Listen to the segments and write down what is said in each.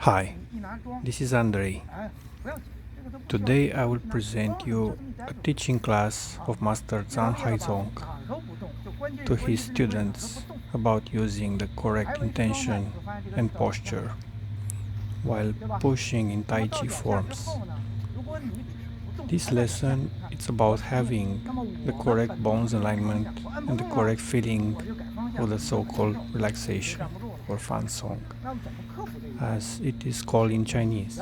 Hi, this is Andrei. Today I will present you a teaching class of Master Zhang Haizong to his students about using the correct intention and posture while pushing in Taichi forms. This lesson is about having the correct bones alignment and the correct feeling of the so-called relaxation or fan song, as it is called in Chinese.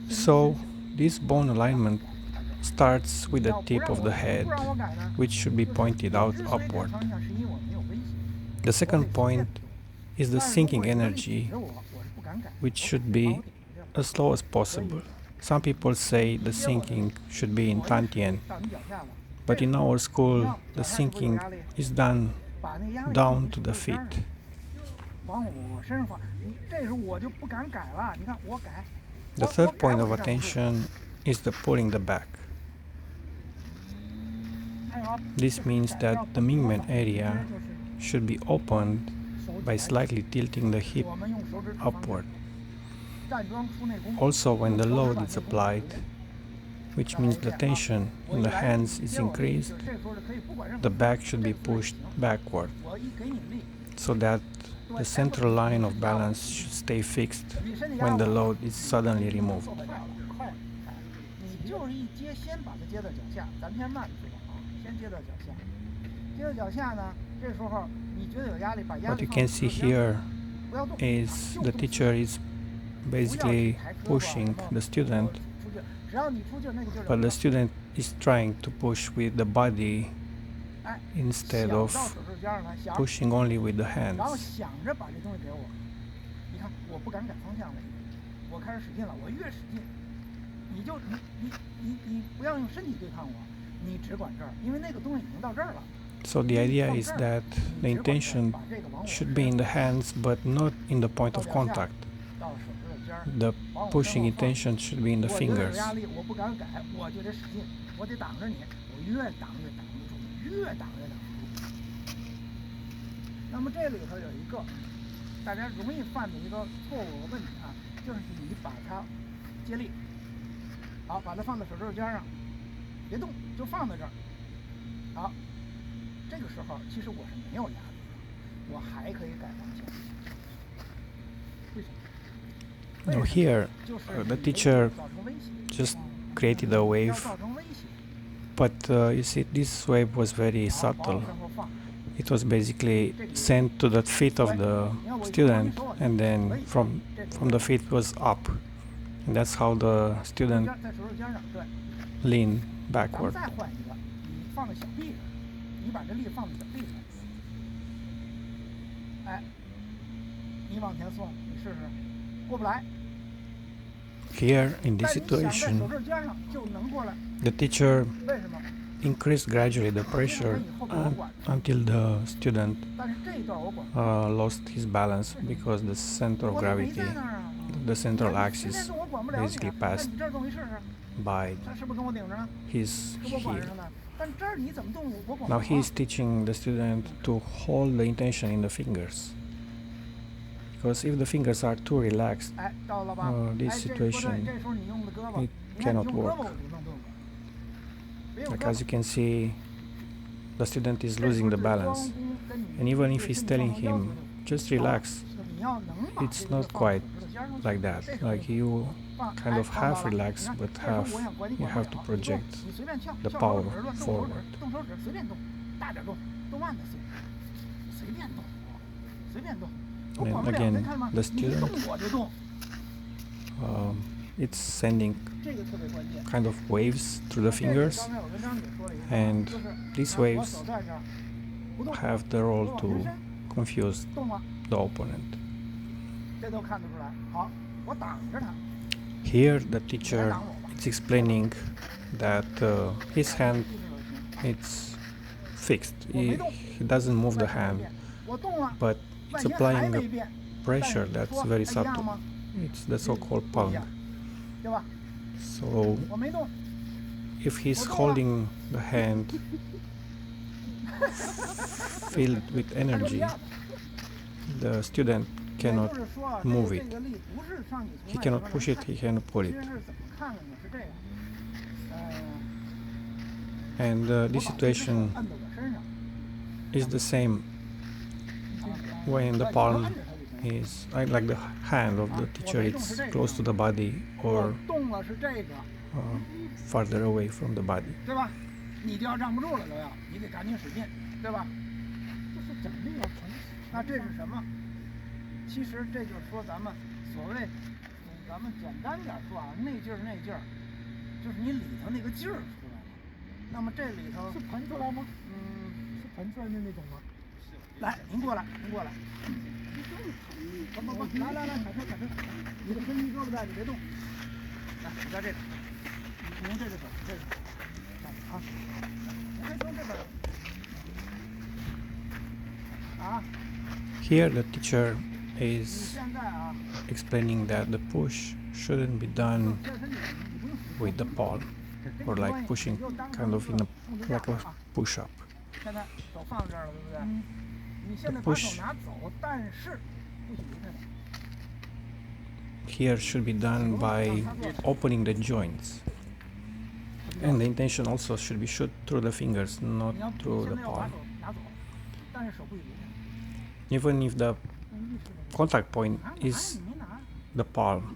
So, this bone alignment starts with the tip of the head, which should be pointed out upward. The second point is the sinking energy, which should be as slow as possible. Some people say the sinking should be in Tantien, but in our school, the sinking is done down to the feet. The third point of attention is the pulling the back. This means that the Mingmen area should be opened by slightly tilting the hip upward. Also, when the load is applied, which means the tension in the hands is increased, the back should be pushed backward so that the central line of balance should stay fixed when the load is suddenly removed. What you can see here is the teacher is basically pushing the student, but the student is trying to push with the body instead of pushing only with the hands. So the idea is that the intention should be in the hands but not in the point of contact. The pushing intention should be in the fingers. Now here, the teacher just created a wave, but you see, this wave was very subtle. It was basically sent to the feet of the student, and then from the feet was up, and that's how the student leaned backward. Here, in this situation, the teacher increased gradually the pressure until the student lost his balance because the center of gravity, the central axis, basically passed by his heel. Now he is teaching the student to hold the intention in the fingers. Because if the fingers are too relaxed, this situation, it cannot work. Like as you can see, the student is losing the balance. And even if he's telling him, just relax, it's not quite like that. Like you kind of half relax, but half you have to project the power forward. And again, the student, it's sending kind of waves through the fingers, and these waves have the role to confuse the opponent. Here the teacher is explaining that his hand, it's fixed. He doesn't move the hand, but it's applying a pressure that's very subtle. It's the so-called pung. So if he's holding the hand filled with energy, the student cannot move it. He cannot push it, he cannot pull it. And this situation is the same when the palm is like the hand of the teacher, it's close to the body or farther away from the body. 你就要站不住了，都要，你得赶紧使劲，对吧？这是怎么要成？那这是什么？其实这就是说咱们所谓，咱们简单点说啊，那劲儿，就是你里头那个劲儿出来了。那么这里头是喷出来吗？是喷出来的那种吗？来，您过来。不，来，踩车，你的身体胳膊在，你别动。来，你在这个，你用这个手，啊。 Here the teacher is explaining that the push shouldn't be done with the palm or like pushing kind of in like a push-up. The push here should be done by opening the joints. And the intention also should be shoot through the fingers, not through the palm. Even if the contact point is the palm.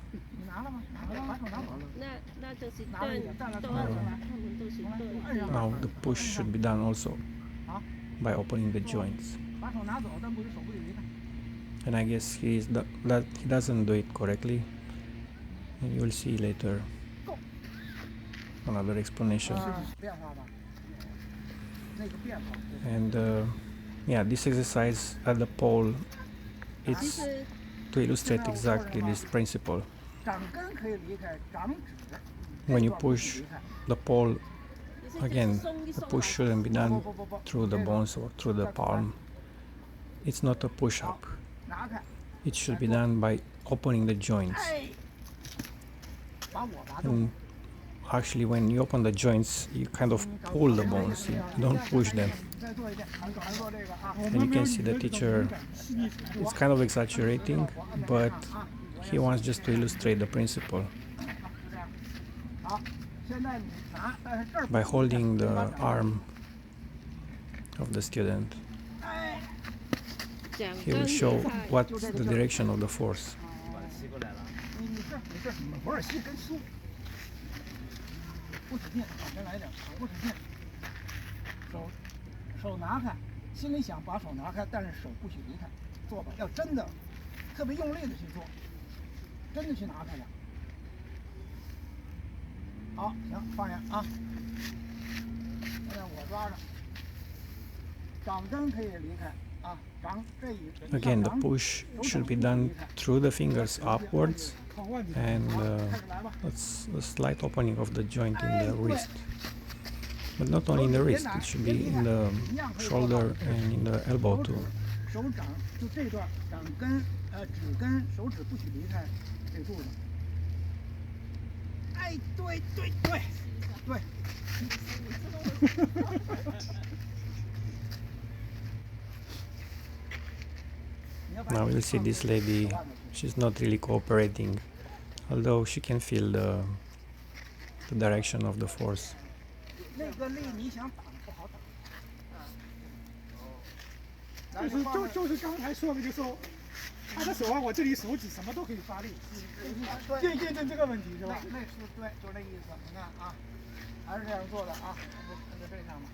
Now the push should be done also by opening the joints. And I guess that he doesn't do it correctly. And you will see later another explanation. And yeah, this exercise at the pole, it's to illustrate exactly this principle. When you push the pole, again, the push shouldn't be done through the bones or through the palm. It's not a push-up. It should be done by opening the joints. And actually, when you open the joints, you kind of pull the bones, you don't push them. And you can see the teacher is kind of exaggerating, but he wants just to illustrate the principle. By holding the arm of the student, he will show what's the direction of the force. Again, the push should be done through the fingers upwards and a slight opening of the joint in the wrist. But not only in the wrist, it should be in the shoulder and in the elbow too. Now you'll see this lady, she's not really cooperating, although she can feel the direction of the force. 就是刚才说的，就说他的手啊，我这里手指什么都可以发力，验证这个问题是吧？那是对，就这意思。你看啊，还是这样做的啊，看在这上面。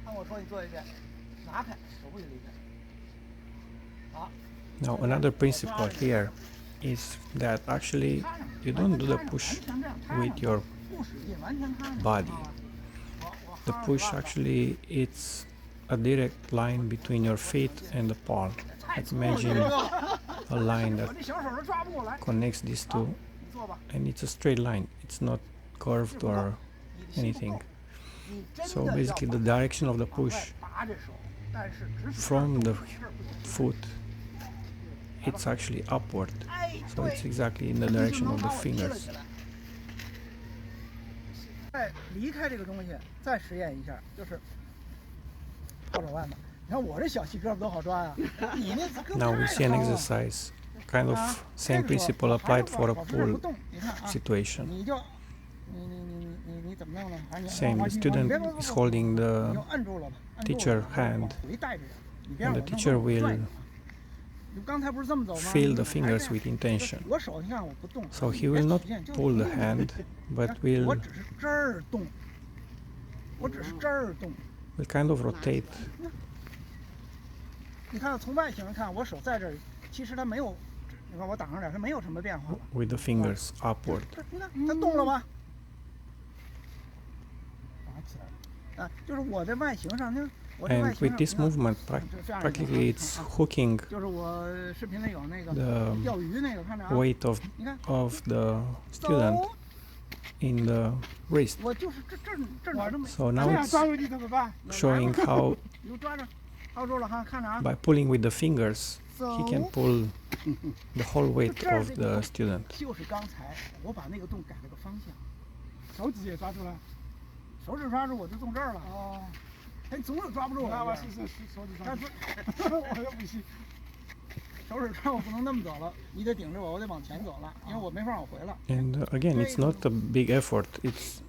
按我说你做一遍，拿开，手不许离开。好。Now another principle here is that actually you don't do the push with your body. The push actually it's a direct line between your feet and the palm. Like imagine a line that connects these two, and it's a straight line. It's not curved or anything. So basically the direction of the push from the foot, it's actually upward. So it's exactly in the direction of the fingers. 离开这个东西，再实验一下，就是套手腕吧。你看我这小细胳膊多好抓呀，你那胳膊 Now we 太 see an 高了 exercise, kind of 啊。 same 这时候 principle 还是 applied for a 保持这儿不 pool 动，你看啊， situation. 你就你怎么弄呢？还是你 Same, the 你 student 别 is holding 你 the 就摁住了吧，摁住了 teacher 把这 hand, 往回带着，你别 and 让 the 我弄 teacher 动我拽 will 你啊。你刚才不是这么走吗？ feel the 还是 fingers 这 with 样 intention. 我手你看我不动， So 你 he 别 will not 曲线就 pull the 动 hand, but 我 will 只是这儿动，我只是这儿动。 kind of rotate. 你看从外形看，我手在这儿，其实它没有，你看我挡上点，它没有什么变化吧？ with the fingers upward. 你看它动了吧？啊，就是我在外形上，那我这外 And 形 with 上， this 你看 movement, 这样 practically it's hooking 就是我视频里有那个 the 钓鱼那个，看着啊， weight of 你看 the student 走， in the wrist. 我就是这哪这么， So now 这样 it's 抓住你怎么办？ showing how 你就抓着，抓住了哈，看着啊， by pulling with the fingers, he can 走， pull the whole weight of the student. 就是刚才我把那个洞改了个方向，手指也抓住了。手指抓住我就动这儿了，哦，哎，总有抓不住我那我的。试试手指抓但住是。我又不信。手指抓我不能那么走了，你得顶着我，我得往前走了，因为我没法往回了。 And again, it's not a big effort. It's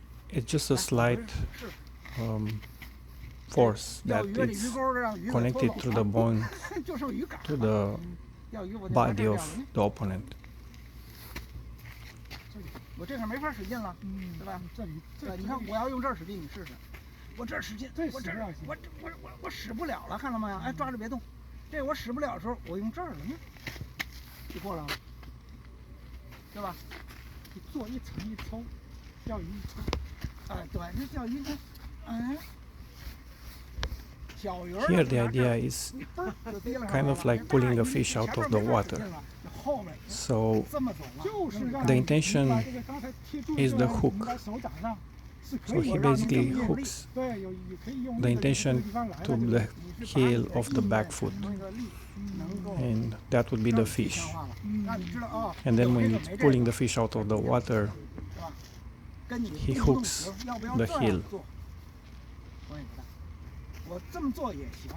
just a slight 是 force 钓 that 鱼的鱼 is 钩让鱼给 connected 拖 to 走 the bone 就剩鱼竿 to 了。 the 钓鱼我就拿这 body 钓 of 了， the opponent. 我这下没法使劲了，对吧？这里对，你看我要用这儿使劲，你试试。我这儿使劲，这我这儿使不了劲我使不了了，看到没有？哎，抓着别动。这我使不了的时候，我用这儿了，你看，就过来了，对吧？你做一层一抽，钓鱼一抽。哎，对，那钓鱼它，哎，小鱼儿 Here the idea is 就提了 kind of like pulling a fish out of the water. 后面 So 这么走了，就是让 the 你 intention 把这个刚才贴住 is 这 the 个 hook. 你在手掌上是 So 可以 he 让你 basically 这么用力 hooks 对，有也可以用 the 力的这个 intention 地方来了 to 就是 the heel of the back foot, 那个力能够 and that would be the 让你 fish. 强化了让你知道啊， And then 有 when 这个 it's 没这 pulling 个 the fish out of the water, 是吧？跟你 he 动不动 hooks 要不要 the 这样 heel. 做关系不大。我这么做也行，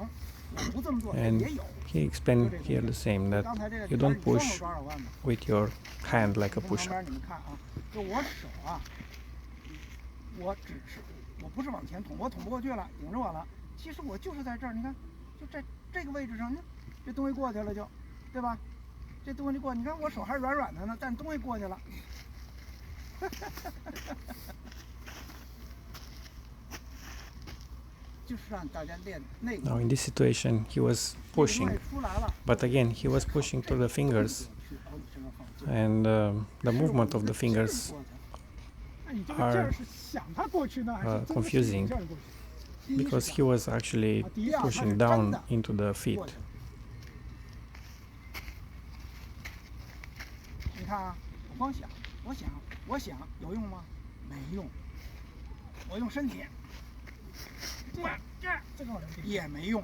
我不这么做 And 也有。 he explained here the same, that 刚才这个 you don't 你双手 push 抓着腕子 with your hand like a 从旁 push-up. 边你们看啊，就我手啊，我只是我不是往前捅，我捅不过去了，顶着我了。其实我就是在这儿，你看，就在这个位置上，你看这东西过去了就，对吧？这东西过，你看我手还软软的呢，但东西过去了。就是让大家练那个。 Now in this situation, he was 这个东 pushing, 西出来了， but again, he was pushing through the fingers, 去往你身上放劲 and the movement of the 是我的 fingers 劲儿过去了 那你这个劲儿是想他过去呢，还是真的是有 confusing 劲儿过去？ because he was actually 第一啊，它是 pushing 真 down 的 into the feet. 过去了。你看啊，我光想，我想有用吗？没用。我用身体，这个好像也没用，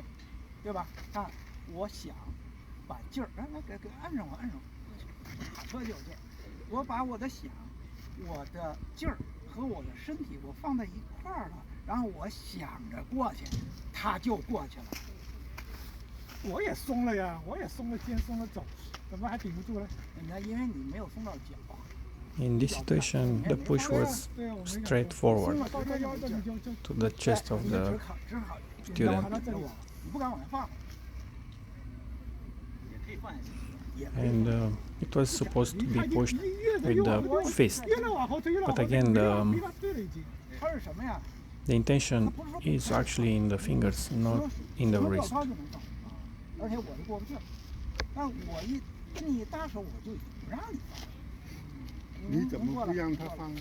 对吧？看，我想把劲儿，来给按上我，打车就有劲儿。我把我的想，我的劲儿和我的身体我放在一块儿了，然后我想着过去，它就过去了。我也松了呀，我也松了肩，松了肘，怎么还顶不住了？你看，因为你没有松到脚。 In this situation, the push was 对啊，我没敢 straight 松 forward 了到这腰这你就 to the chest of 你就 the 只好 student 到这里，你不敢往下放，也可以放下去，也可以 and 放。 it was supposed to be 他 pushed 越 with the 往 fist. 越往后推，越往后 But 推， again, 没法对了已经。它是什么呀？ The intention is actually in the fingers, not in the 什么 wrist. 脚操就能放啊，而且我是过不去。但我一跟你搭手，我就不让你放。你怎么不让他放？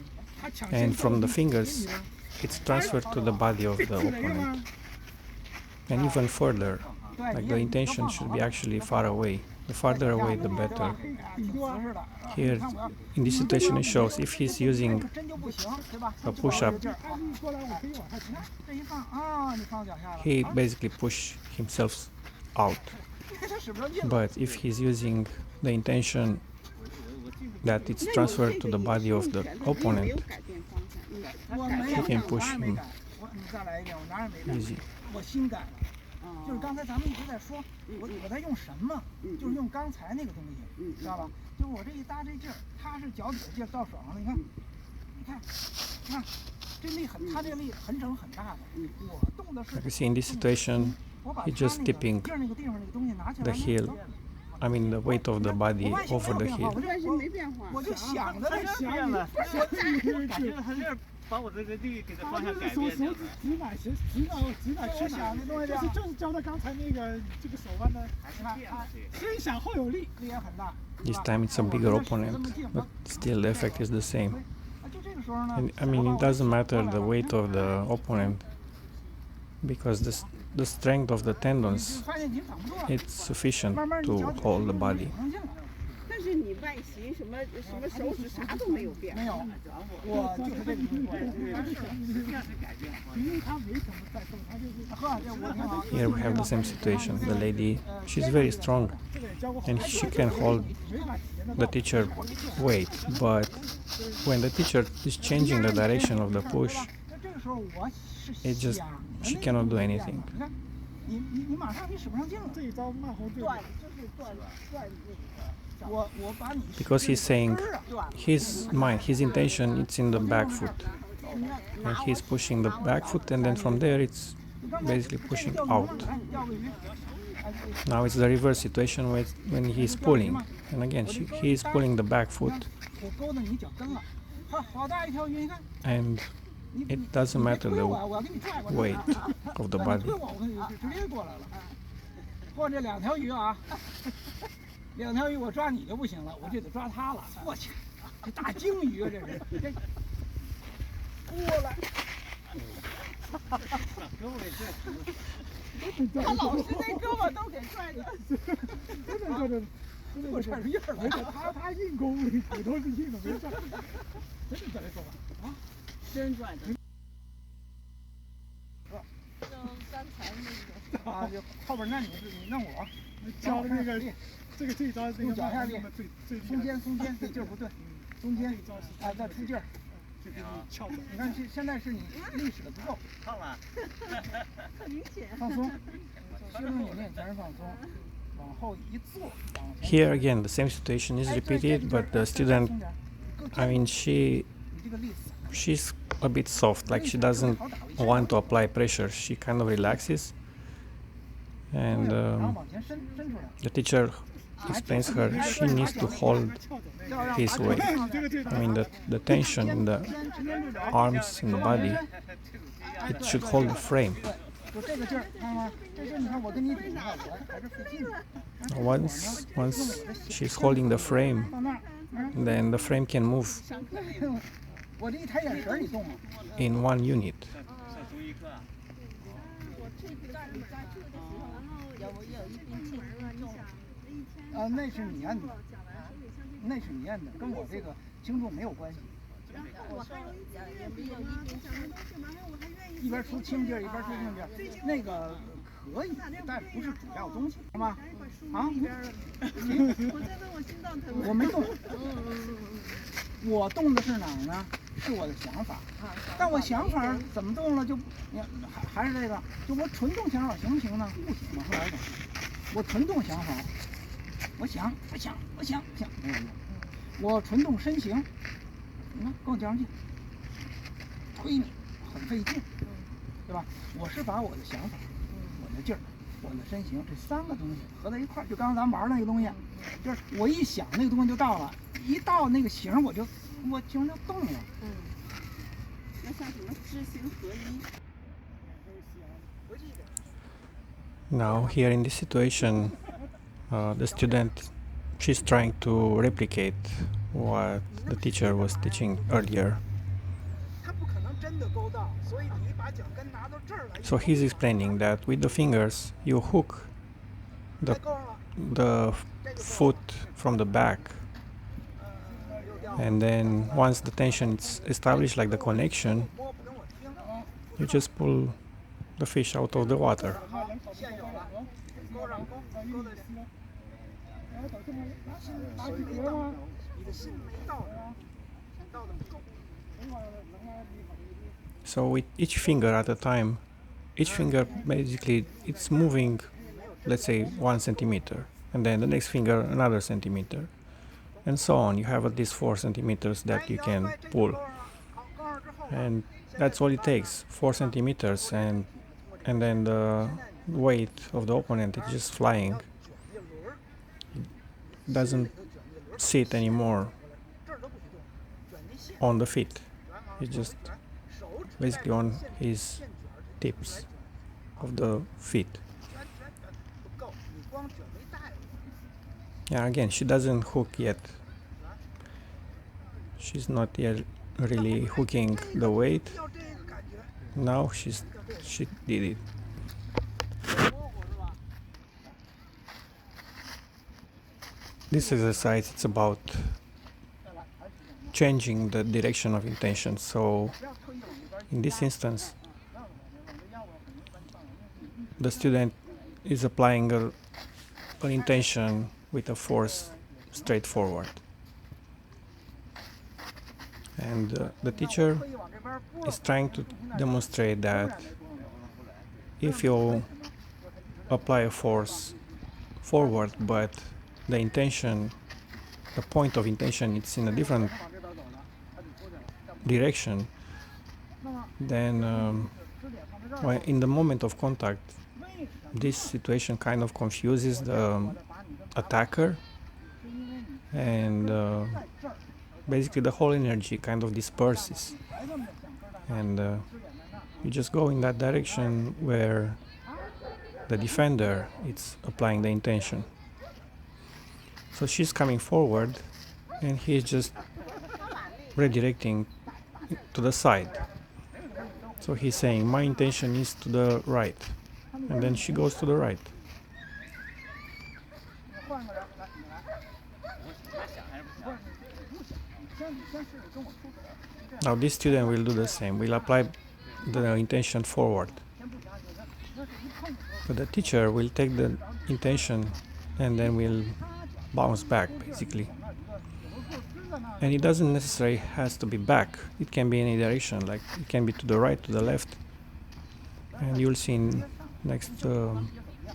他抢 And 先 from the 给你 fingers, 了 it's transferred to the body of 被 the 刺雷了 opponent. 吗？ And even further, 对， like 你 the 你都 intention 放 should 好 be 了 actually far away. The farther away, the 对 better. 吧？挺合适的。 Here, in this situation, it shows if he's using 真就不行，对吧？ a push-up, 他一过来，我可以往下抢。这一放啊，你放脚下了。 he basically push himself out. 他使不上劲了。 But if he's using the intention that it's transferred to the body of the opponent, 我没 he 有 can 改，我 push 哪儿也没 him 改。你再来一遍，我哪儿也没改， easy. 我新改了。就就是刚才咱们一直在说，我在用什么，就是用刚才那个东西，知道吧？就是我这一搭这劲儿，它是脚底下劲儿到手上了，你看，你看，这力很，它这力很整很大的。我动的是。 Like you see in this situation, he's just tipping the heel. I mean the weight of the body over the heel. 我就想的在变了，感觉他这把我这个力给他方向改手变掉了。指哪些，指哪去哪，就是教他刚才那个这个手腕呢，先想后有力，力也很大。 This time it's a bigger opponent, but still the effect is the same. And, I mean, it doesn't matter the weight of the opponent, because the strength of the tendons, it's sufficient to hold the body. 但是你外形什么手指啥都没有变。没有，我就是这个情况。因为他没怎么在动，他就是。 Here we have the same situation. The lady, she's very strong, and she can hold the teacher weight, but when the teacher is changing the direction of the push, it just, she cannot do anything. 你马上你使不上劲了。这一招慢红对。就是断我把你。 Because he's saying his mind, his intention, it's in the back foot, and he's pushing the back foot, and then from there it's basically pushing out. Now it's the reverse situation when he's pulling, and again he is pulling the back foot, and it doesn't matter the weight of the body. 或者两条鱼啊，两条鱼我抓你就不行了，我就得抓它了。我去，这大鲸鱼啊，这是。过来。他老是那胳膊都给拽着。我这印儿了。他硬功，骨头是硬的，没事。真的拽手吧？啊，真拽的。 就刚才那个啊，就后边那你弄我，教的那个这一招，这个脚下力，最中间，这劲儿不对，中间啊再出劲儿，就给你翘走。你看现在是你力使的不够，胖了，很明显。放松，修正演练全是放松，往后一坐，往前。 Here again the same situation is repeated, but the student, I mean she's a bit soft, like she doesn't want to apply pressure. She kind of relaxes, and the teacher explains her she needs to hold his weight. I mean the tension in the arms and the body, it should hold the frame. Once she's holding the frame, then the frame can move in one unit. 那是你按的，那是你按的，跟我这个轻重没有关系。一边出轻劲儿，一边出重劲儿，那个可以，但不是主要东西，好吗？啊？我在问我心脏疼。我没动。我动的是哪儿呢？是我的想法。但我想法怎么动了就，还是这个，就我纯动想法行不行呢？不行。往后来讲，我纯动想法，我想，没有用。我纯动身形，你看跟我较上劲，推你很费劲，对吧？我是把我的想法、我的劲儿、我的身形这三个东西合在一块儿，就刚刚咱们玩那个东西，就是我一想那个东西就到了，一到那个形我形就动了。那像什么知行合一？ Now here in this situation, the student, she's trying to replicate what the teacher was teaching earlier. So he's explaining that with the fingers you hook the foot from the back, and then once the tension is established, like the connection, you just pull the fish out of the water. So with each finger at a time, each finger basically it's moving, let's say 1 centimeter, and then the next finger another centimeter, and so on. You have at least 4 centimeters that you can pull, and that's all it takes, 4 centimeters, and then the weight of the opponent is just flying. It doesn't sit anymore on the feet. It's just basically on his tips of the feet. Yeah, again, she doesn't hook yet. She's not yet really hooking the weight. Now she did it. This exercise, it's about changing the direction of intention. So in this instance, the student is applying an intention with a force straight forward. And the teacher is trying to demonstrate that if you apply a force forward, but the intention, the point of intention, it's in a different direction, then when in the moment of contact, this situation kind of confuses the attacker, and basically the whole energy kind of disperses, and you just go in that direction where the defender is applying the intention. So she's coming forward and he's just redirecting to the side. So he's saying my intention is to the right, and then she goes to the right. Now this student will do the same, will apply the intention forward. But the teacher will take the intention and then will bounce back, basically. And it doesn't necessarily has to be back. It can be any direction, like it can be to the right, to the left. And you'll see in next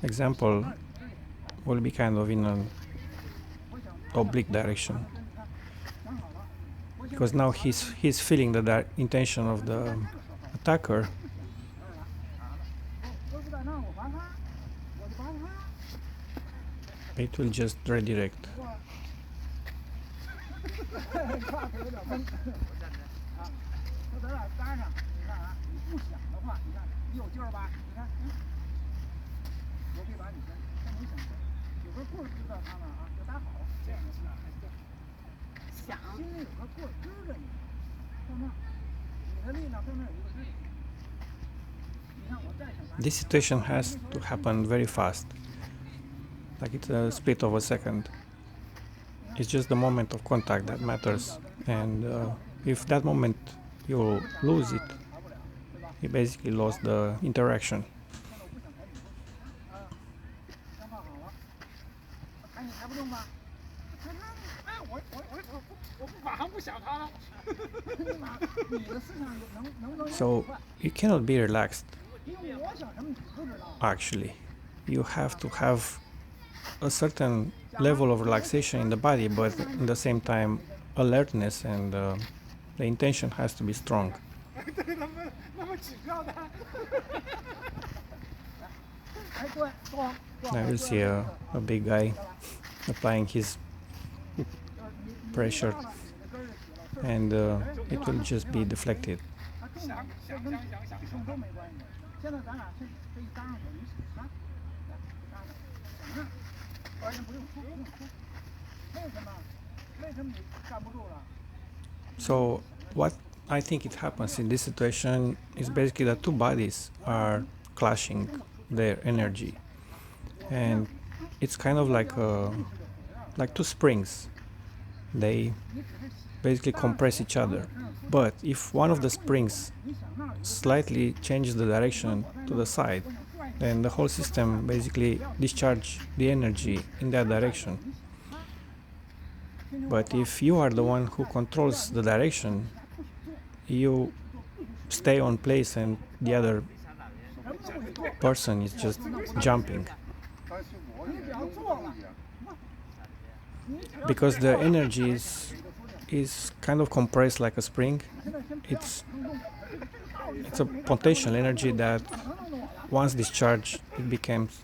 example will be kind of in an oblique direction. Because now he's feeling the intention of the attacker. It will just redirect. This situation has to happen very fast, like it's a split of a second. It's just the moment of contact that matters, and if that moment you lose it, you basically lost the interaction. So you cannot be relaxed. Actually, you have to have a certain level of relaxation in the body, but at the same time alertness, and the intention has to be strong. Now you see a big guy applying his pressure, and it will just be deflected. So what I think it happens in this situation is basically that two bodies are clashing their energy, and it's kind of like two springs. They basically compress each other, but if one of the springs slightly changes the direction to the side, then the whole system basically discharges the energy in that direction. But if you are the one who controls the direction, you stay on place and the other person is just jumping 但是我你只要做了， because the energy is kind of compressed like a spring. It's a potential energy that once discharged it becomes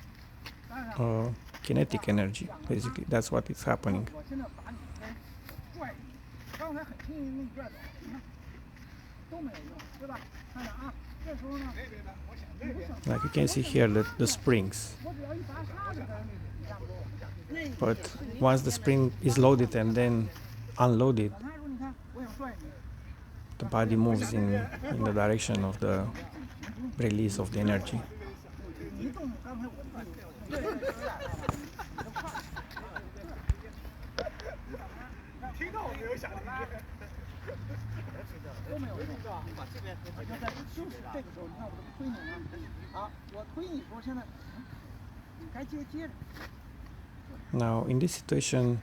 kinetic energy. Basically, that's what is happening. 我现在把你给拽，刚才很轻易给你拽走，你看都没有用，对吧？看着啊，这时候呢， Like you can see here the springs. 我只要一拔沙子跟你差不多。 But once the spring is loaded and then unloaded, 他说你看，我想拽你， the body moves in the direction of the release of the energy. 你一动，刚才我就听到我没有想听。都没有用。我就在就是这个时候，你看我这么推你呢，啊，我推你说现在，你该接着。 Now in this situation,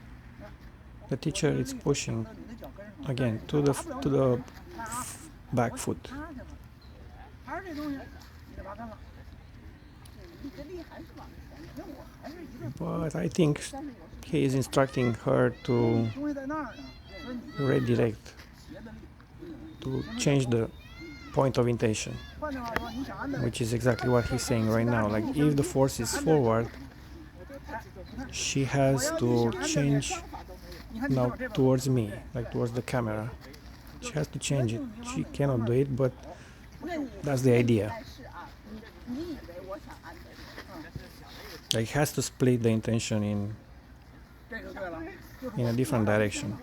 the teacher is pushing again to the back foot. 还是这东西，你得拔干了。你的力还是往前，因为我还是一个。 But I think he is instructing her to 东西在那儿呢，所以你就 redirect, 斜的力。 to change the point of intention, 换句话说，你想按的， which is exactly what he's saying right now. Like if the force is forward, she has to change 你看你 now 往这边， towards me, like towards the camera. She has to change it. She cannot do it, but 那你 that's the idea. 但是啊，你以为我想按的， Like has to split the intention 这就对了， in a different direction.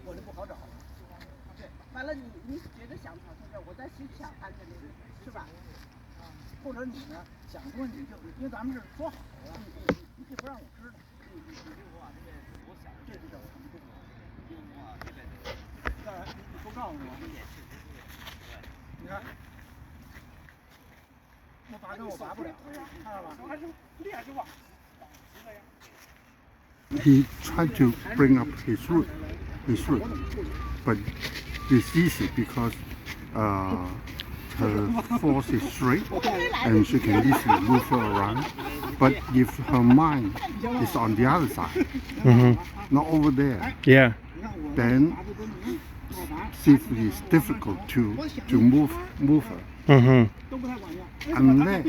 我就不好找了。完了你觉得想跑这边，我在心想按的那个，是吧？或者你呢想说你就，因为咱们是说好了，你可以不让我知道。这就叫程度。当然，你不告诉我，你看，我拔根我拔不了，看到吧？ he tried to bring up his root, but it's easy because her force is straight and she can easily move her around. But if her mind is on the other side, not over there, Yeah. then simply it's difficult to move her Mm-hmm. 都不太管用。 unless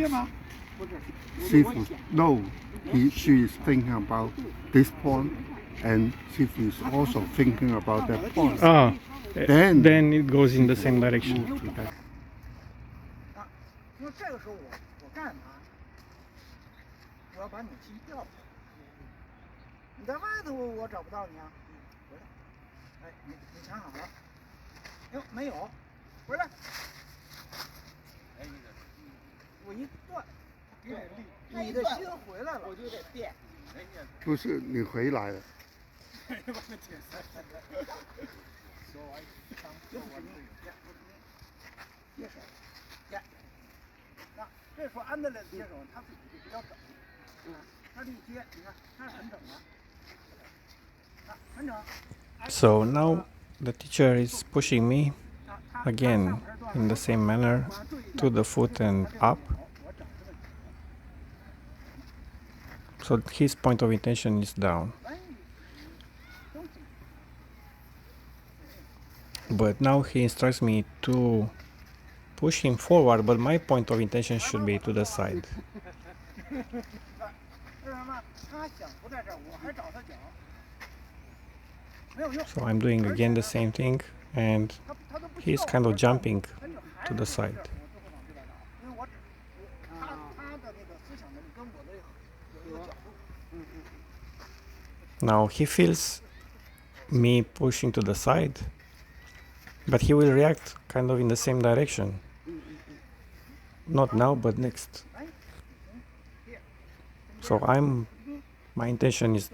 不是， Sifu know she is thinking about this point and Sifu is also thinking about that point. Ah, Then it goes in the same direction. 啊，因为这个时候我干嘛？我要把你心调出来。你在外头我找不到你啊，回来。哎，你抢好了。哟，没有，回来。我一断，你的心回来了，我就得变。不是你回来了，接手，接。那这时候安德烈的接手，他自己就比较整。他这一接，你看他是很整的，啊，很整。 So now the teacher is pushing me 啊，他 again in the same manner to the foot and up. 我整这个。 So his point of intention is down. 哎，都行。 But now he instructs me to push him forward, but my point of intention should be to the side. 为什么？他想不在这儿，我还找他脚，没有用。 So I'm doing again the same thing, and 他都不 he's 需要 kind 我 of jumping 他就还 to 是 the 在 side. 这儿我就会往这边找，因为他的那个思想能力跟我的有一个角度。 Now he feels me pushing to the side, but he will react kind of in the same direction. Not now, but next. So my intention is,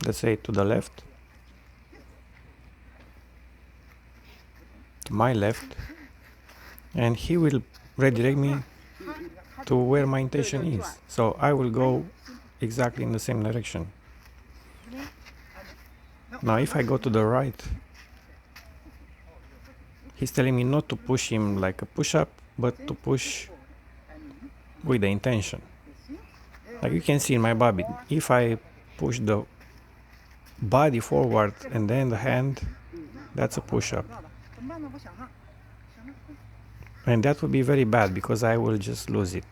let's say, to the left, to my left, and he will redirect me to where my intention is. So I will go exactly in the same direction. Now if I go to the right, he's telling me not to push him like a push-up, but to push with the intention. Like you can see in my body, if I push the body forward and then the hand, that's a push-up. And that would be very bad because I will just lose it.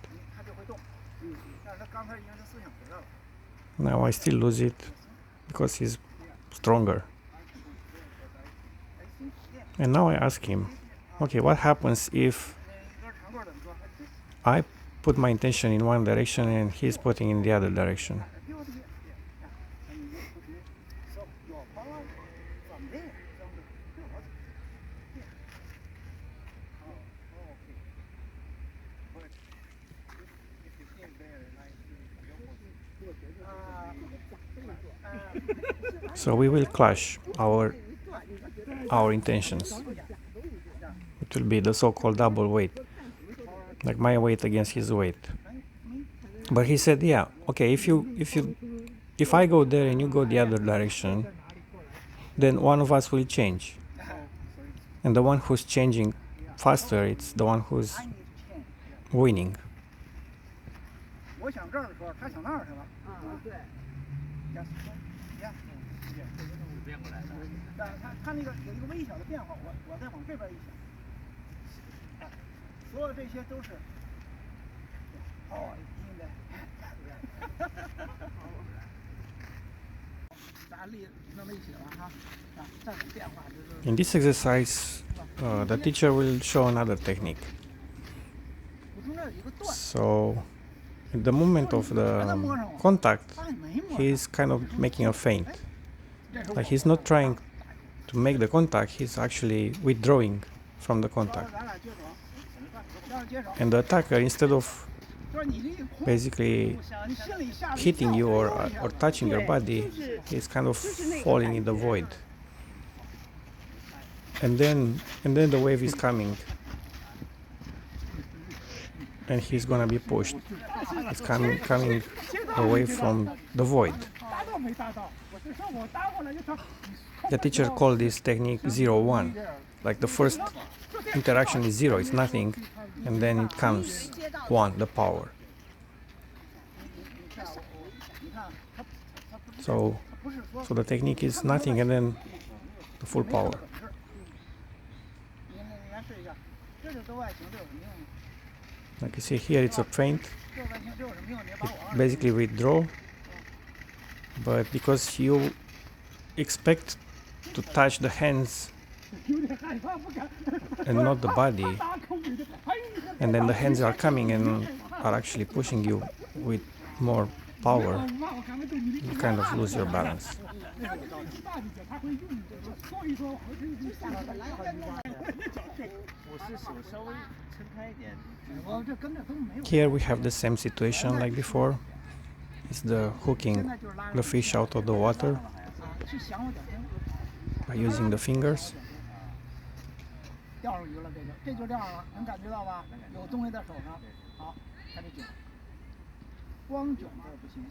Now I still lose it because he's stronger. And now I ask him, okay, what happens if I put my intention in one direction and he's putting in the other direction? So we will clash our intentions. It will be the so-called double weight, like my weight against his weight. But he said, yeah, okay, if I go there and you go the other direction, then one of us will change. And the one who's changing faster, it's the one who's winning. In this exercise, the teacher will show another technique. So, at the moment of the contact, he's kind of making a feint. Like he's not trying to make the contact, he's actually withdrawing from the contact. And the attacker, instead of basically hitting you or touching your body, is kind of falling in the void. And then the wave is coming, and he's gonna be pushed. It's coming away from the void. The teacher called this technique 0-1. Like the first interaction is 0, it's nothing, and then it comes 1, the power. So the technique is nothing and then the full power. Like you see here, it's a feint. It basically withdraw, but because you expect to touch the hands and not the body, and then the hands are coming and are actually pushing you with more power, you kind of lose your balance. Here we have the same situation like before. It's the hooking the fish out of the water by using the fingers.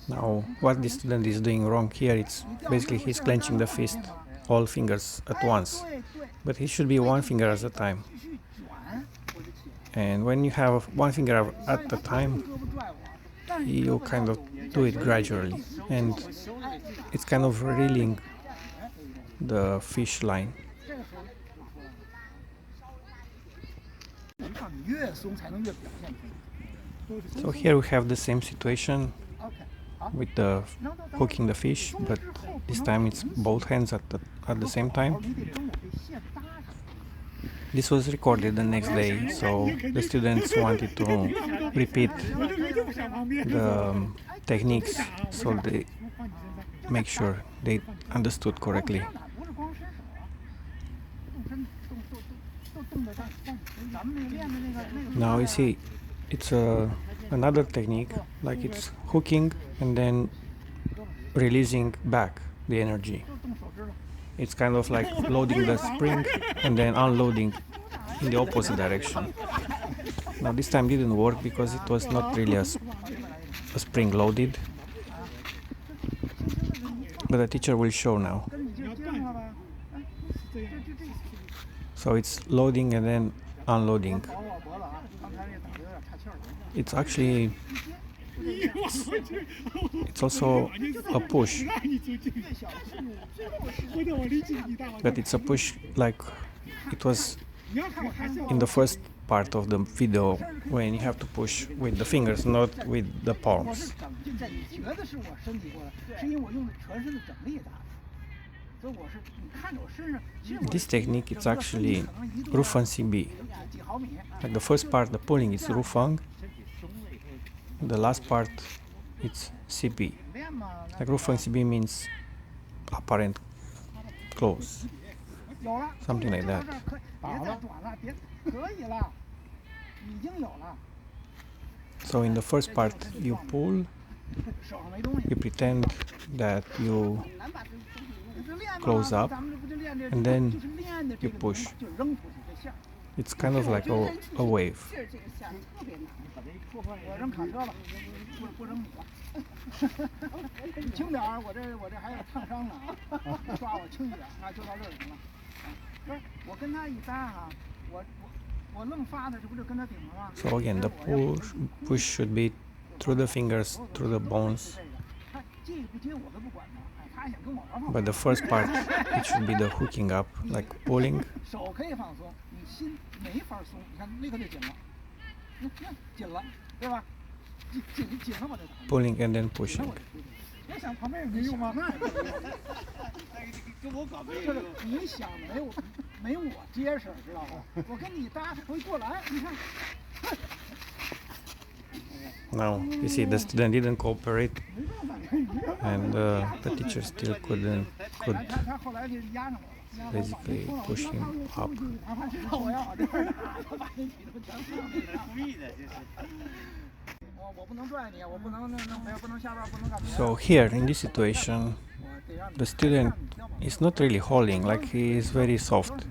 Now, what the student is doing wrong here, it's basically he's clenching the fist, all fingers at once, but it should be one finger at a time. And when you have one finger at a time, you kind of do it gradually, and it's kind of reeling the fish line. So here we have the same situation with the hooking the fish, but this time it's both hands at the same time. This was recorded the next day, so the students wanted to repeat the techniques so they make sure they understood correctly. Now you see, it's another technique, like it's hooking and then releasing back the energy. It's kind of like loading the spring and then unloading in the opposite direction. Now this time didn't work because it was not really a spring loaded, but the teacher will show now. So it's loading and then unloading. it's actually it's also a push, but it's a push like it was in the first part of the video when you have to push with the fingers, not with the 我 palms. 是整进这，你觉得是我身体过来，是因为我用的全身的整力打的，所以我是你看着我身上，其实我 This technique is actually 可能一定 Rufang CB. 几毫米。 Like the first part, the pulling is Rufang. The last part, it's CB. 练嘛， Like Rufang CB means apparent close, 有了 something like that. 可以别再短了，别可以了，已经有了， So in the first part, you pull, 手上没东西。 you pretend that you 很难把这个东西弄。这练嘛 close up, 咱们这不就练这 and then 就是练的这 you 个 push. 就扔出去这线儿。 It's kind of like a wave. 这个线特别难。我扔卡车了，不扔你了。你轻点儿，我这还有烫伤呢啊！抓我轻一点，那就到这儿行了。不是，我跟他一搭哈，我愣发的，这不就跟他顶上吗？ So again, the push should be through the fingers, through the bones. 他接不接我都不管他，哎，他还想跟我玩放。 But the first part, it should be the hooking up, like pulling. 手可以放松，你心没法松，你看立刻就紧了，你看紧了，对吧？紧了我就打。 Pulling and then pushing. 我想旁边有没用吗？那也没用。跟我搞没有就是你想没我结实，知道吧？我跟你搭，我一过来，你看。 Now, you see, the student didn't cooperate, and the teacher still could 他后来就压上我了。 basically push him up. 哪怕知道我要往这边打，他把那体头全放那上。故意的，这是。我不能拽你，我不能不能下边不能干别的。 So here, in this situation, the student is not really holding, like he is very soft.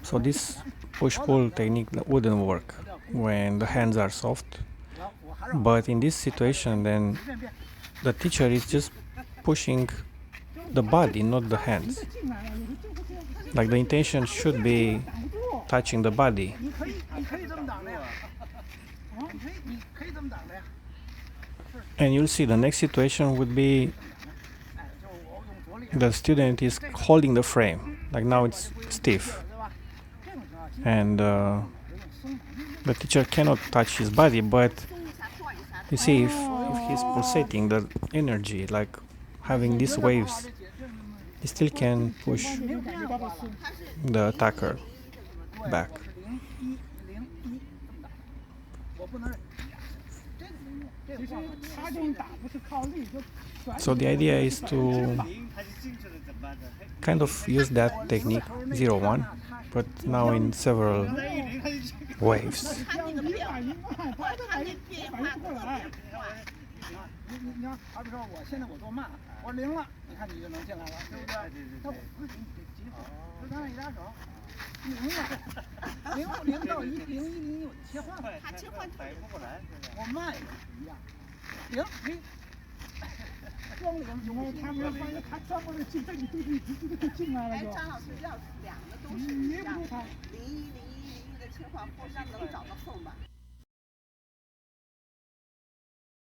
So this push-pull technique wouldn't work when the hands are soft. But in this situation, then the teacher is just pushing the body, not the hands. Like the intention should be touching the body. 你可以这么挡的呀，你可以这么挡的呀。 And you'll see the next situation would be 哎，就是我用着力， the student is holding the frame. Like now it's stiff. 对吧？这种情况， And 有点松。 the teacher cannot touch his body, but you see if he's pulsating the energy, like having these waves, he still can push the attacker back. 我不能，这个没用，这个其实方法他这种打不是靠力，就转 So the idea is to 零还是进去了怎么办呢？ kind of use that technique 0-1, but now in several 零还是进去。 waves. 他那个变化，反应慢，他这反应反应不过来。你看，好比说现在我多慢，我零了，你看你就能进来了，对不对？那我不行，你得急手，就这样一搭手，零了，零到1，010，我就切换了，他切换反应不过来，现在。我慢也是一样，零，双零，因为他没有发现他专门的进在你肚子里直接就进来了哎，就。张老师要两个都是你一样捏不住他。 0101的切换，互相能找到缝吧。